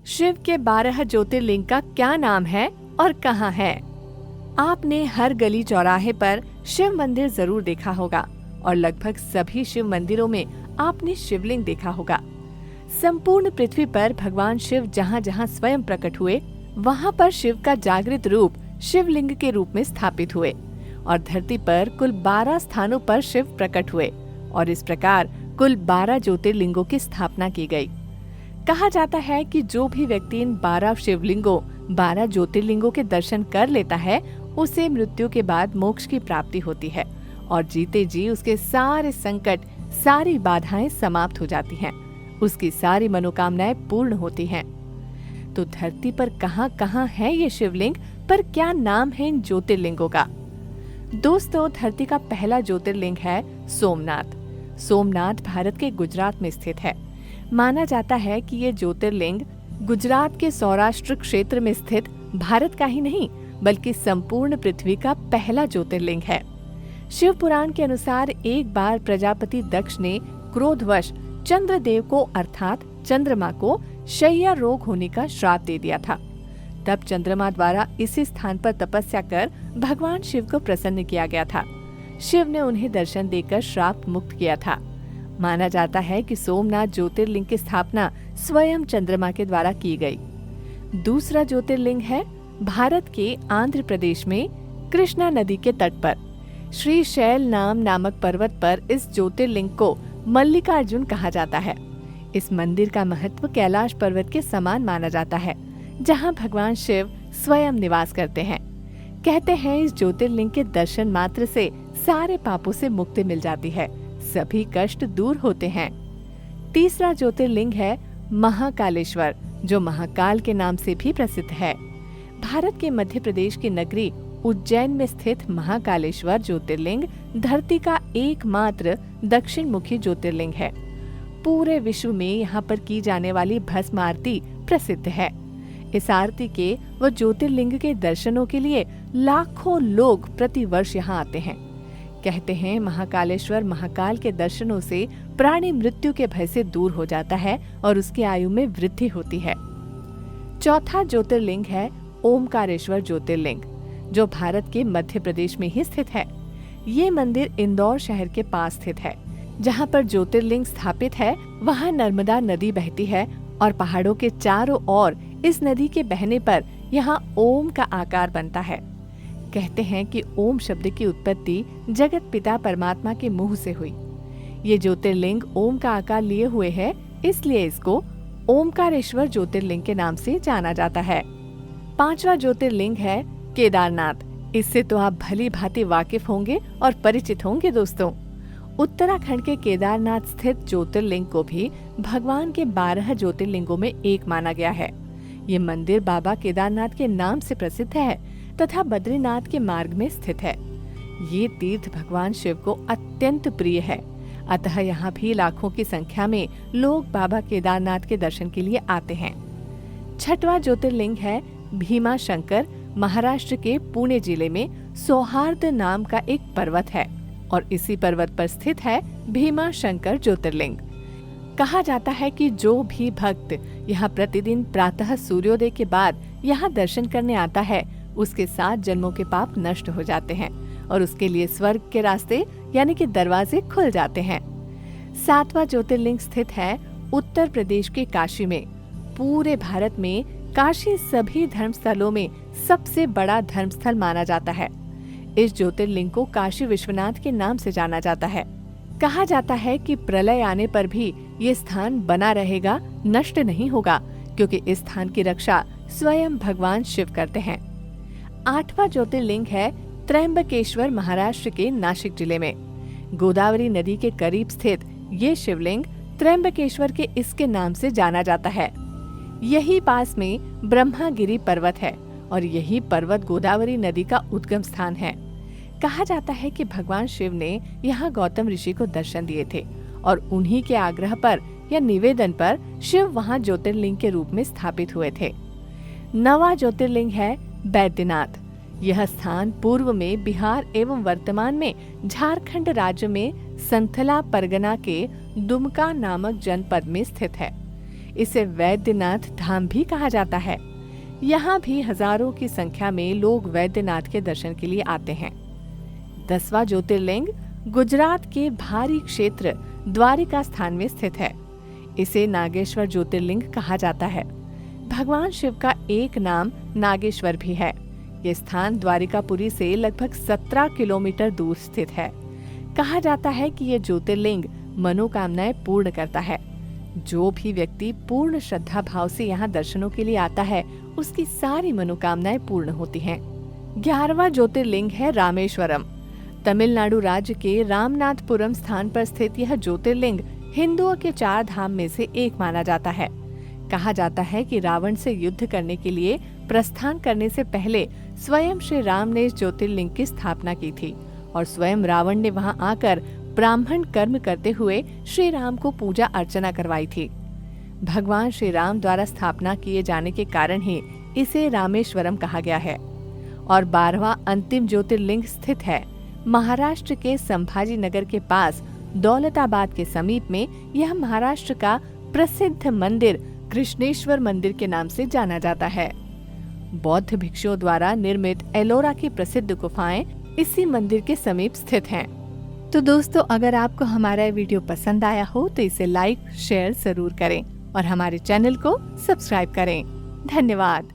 शिव के 12 ज्योतिर्लिंग का क्या नाम है और कहाँ है? आपने हर गली चौराहे पर शिव मंदिर जरूर देखा होगा और लगभग सभी शिव मंदिरों में आपने शिवलिंग देखा होगा। संपूर्ण पृथ्वी पर भगवान शिव जहाँ जहाँ स्वयं प्रकट हुए, वहाँ पर शिव का जागृत रूप शिवलिंग के रूप में स्थापित हुए और धरती पर कुल 12 स्थानों पर शिव प्रकट हुए और इस प्रकार कुल 12 ज्योतिर्लिंगों की स्थापना की गई। कहा जाता है कि जो भी व्यक्ति इन 12 शिवलिंगों 12 ज्योतिर्लिंगों के दर्शन कर लेता है, उसे मृत्यु के बाद मोक्ष की प्राप्ति होती है और जीते जी उसके सारे संकट, सारी बाधाएं समाप्त हो जाती हैं, उसकी सारी मनोकामनाएं पूर्ण होती हैं। तो धरती पर कहाँ कहाँ है ये शिवलिंग, पर क्या नाम है इन ज्योतिर्लिंगों का? दोस्तों, धरती का पहला ज्योतिर्लिंग है सोमनाथ। सोमनाथ भारत के गुजरात में स्थित है। माना जाता है कि ये ज्योतिर्लिंग गुजरात के सौराष्ट्र क्षेत्र में स्थित भारत का ही नहीं बल्कि संपूर्ण पृथ्वी का पहला ज्योतिर्लिंग है। शिव पुराण के अनुसार एक बार प्रजापति दक्ष ने क्रोधवश चंद्रदेव को अर्थात चंद्रमा को शैया रोग होने का श्राप दे दिया था। तब चंद्रमा द्वारा इसी स्थान पर तपस्या कर भगवान शिव को प्रसन्न किया गया था। शिव ने उन्हें दर्शन देकर श्राप मुक्त किया था। माना जाता है कि सोमनाथ ज्योतिर्लिंग की स्थापना स्वयं चंद्रमा के द्वारा की गई। दूसरा ज्योतिर्लिंग है भारत के आंध्र प्रदेश में कृष्णा नदी के तट पर श्री शैल नामक पर्वत पर इस ज्योतिर्लिंग को मल्लिकार्जुन कहा जाता है। इस मंदिर का महत्व कैलाश पर्वत के समान माना जाता है, जहां भगवान शिव स्वयं निवास करते हैं। कहते हैं इस ज्योतिर्लिंग के दर्शन मात्र से सारे पापों से मुक्ति मिल जाती है, सभी कष्ट दूर होते हैं। तीसरा ज्योतिर्लिंग है महाकालेश्वर, जो महाकाल के नाम से भी प्रसिद्ध है। भारत के मध्य प्रदेश की नगरी उज्जैन में स्थित महाकालेश्वर ज्योतिर्लिंग धरती का एकमात्र दक्षिण मुखी ज्योतिर्लिंग है। पूरे विश्व में यहाँ पर की जाने वाली भस्म आरती प्रसिद्ध है। इस आरती के व ज्योतिर्लिंग के दर्शनों के लिए लाखों लोग प्रति वर्ष यहाँ आते हैं। कहते हैं महाकालेश्वर महाकाल के दर्शनों से प्राणी मृत्यु के भय से दूर हो जाता है और उसकी आयु में वृद्धि होती है। चौथा ज्योतिर्लिंग है ओमकारेश्वर ज्योतिर्लिंग, जो भारत के मध्य प्रदेश में ही स्थित है। ये मंदिर इंदौर शहर के पास स्थित है। जहाँ पर ज्योतिर्लिंग स्थापित है, वहाँ नर्मदा नदी बहती है और पहाड़ों के चारों ओर इस नदी के बहने पर यहाँ ओम का आकार बनता है। कहते हैं कि ओम शब्द की उत्पत्ति जगत पिता परमात्मा के मुंह से हुई। ये ज्योतिर्लिंग ओम का आकार लिए हुए है, इसलिए इसको ओमकारेश्वर ज्योतिर्लिंग के नाम से जाना जाता है। पांचवा ज्योतिर्लिंग है केदारनाथ। इससे तो आप भली भांति वाकिफ होंगे और परिचित होंगे दोस्तों। उत्तराखंड के केदारनाथ स्थित ज्योतिर्लिंग को भी भगवान के 12 ज्योतिर्लिंगों में एक माना गया है। ये मंदिर बाबा केदारनाथ के नाम से प्रसिद्ध है तथा बद्रीनाथ के मार्ग में स्थित है। ये तीर्थ भगवान शिव को अत्यंत प्रिय है, अतः यहाँ भी लाखों की संख्या में लोग बाबा केदारनाथ के दर्शन के लिए आते हैं। छठवां ज्योतिर्लिंग है भीमा शंकर। महाराष्ट्र के पुणे जिले में सौहार्द नाम का एक पर्वत है और इसी पर्वत पर स्थित है भीमा शंकर ज्योतिर्लिंग। कहा जाता है कि जो भी भक्त यहाँ प्रतिदिन प्रातः सूर्योदय के बाद यहाँ दर्शन करने आता है, उसके 7 जन्मों के पाप नष्ट हो जाते हैं और उसके लिए स्वर्ग के रास्ते यानी कि दरवाजे खुल जाते हैं। 7वां ज्योतिर्लिंग स्थित है उत्तर प्रदेश के काशी में। पूरे भारत में काशी सभी धर्मस्थलों में सबसे बड़ा धर्मस्थल माना जाता है। इस ज्योतिर्लिंग को काशी विश्वनाथ के नाम से जाना जाता है। कहा जाता है कि प्रलय आने पर भी ये स्थान बना रहेगा, नष्ट नहीं होगा, क्योंकि इस स्थान की रक्षा स्वयं भगवान शिव करते हैं। 8वां ज्योतिर्लिंग है त्र्यंबकेश्वर, महाराष्ट्र के नासिक जिले में। गोदावरी नदी के करीब स्थित ये शिवलिंग त्र्यंबकेश्वर के इसके नाम से जाना जाता है। यही पास में ब्रह्मागिरी पर्वत है और यही पर्वत गोदावरी नदी का उद्गम स्थान है। कहा जाता है कि भगवान शिव ने यहाँ गौतम ऋषि को दर्शन दिए थे और उन्हीं के आग्रह पर या निवेदन पर शिव वहाँ ज्योतिर्लिंग के रूप में स्थापित हुए थे। 9वां ज्योतिर्लिंग है बैद्यनाथ। यह स्थान पूर्व में बिहार एवं वर्तमान में झारखंड राज्य में संथला परगना के दुमका नामक जनपद में स्थित है। इसे वैद्यनाथ धाम भी कहा जाता है। यहाँ भी हजारों की संख्या में लोग वैद्यनाथ के दर्शन के लिए आते हैं। 10वां ज्योतिर्लिंग गुजरात के भारी क्षेत्र द्वारिका स्थान में स्थित है। इसे नागेश्वर ज्योतिर्लिंग कहा जाता है। भगवान शिव का एक नाम नागेश्वर भी है। ये स्थान द्वारिकापुरी से लगभग 17 किलोमीटर दूर स्थित है। कहा जाता है कि ये ज्योतिर्लिंग मनोकामनाएं पूर्ण करता है। जो भी व्यक्ति पूर्ण श्रद्धा भाव से यहाँ दर्शनों के लिए आता है, उसकी सारी मनोकामनाएं पूर्ण होती हैं। 11वां ज्योतिर्लिंग है रामेश्वरम। तमिलनाडु राज्य के रामनाथपुरम स्थान पर स्थित यह ज्योतिर्लिंग हिंदुओं के 4 धाम में से एक माना जाता है। कहा जाता है कि रावण से युद्ध करने के लिए प्रस्थान करने से पहले स्वयं श्री राम ने इस ज्योतिर्लिंग की स्थापना की थी और स्वयं रावण ने वहां आकर ब्राह्मण कर्म करते हुए श्री राम को पूजा अर्चना करवाई थी। भगवान श्री राम द्वारा स्थापना किए जाने के कारण ही इसे रामेश्वरम कहा गया है। और 12वां अंतिम ज्योतिर्लिंग स्थित है महाराष्ट्र के संभाजी नगर के पास दौलताबाद के समीप में। यह महाराष्ट्र का प्रसिद्ध मंदिर कृष्णेश्वर मंदिर के नाम से जाना जाता है। बौद्ध भिक्षुओं द्वारा निर्मित एलोरा की प्रसिद्ध गुफाएं इसी मंदिर के समीप स्थित हैं। तो दोस्तों, अगर आपको हमारा वीडियो पसंद आया हो तो इसे लाइक शेयर जरूर करें और हमारे चैनल को सब्सक्राइब करें। धन्यवाद।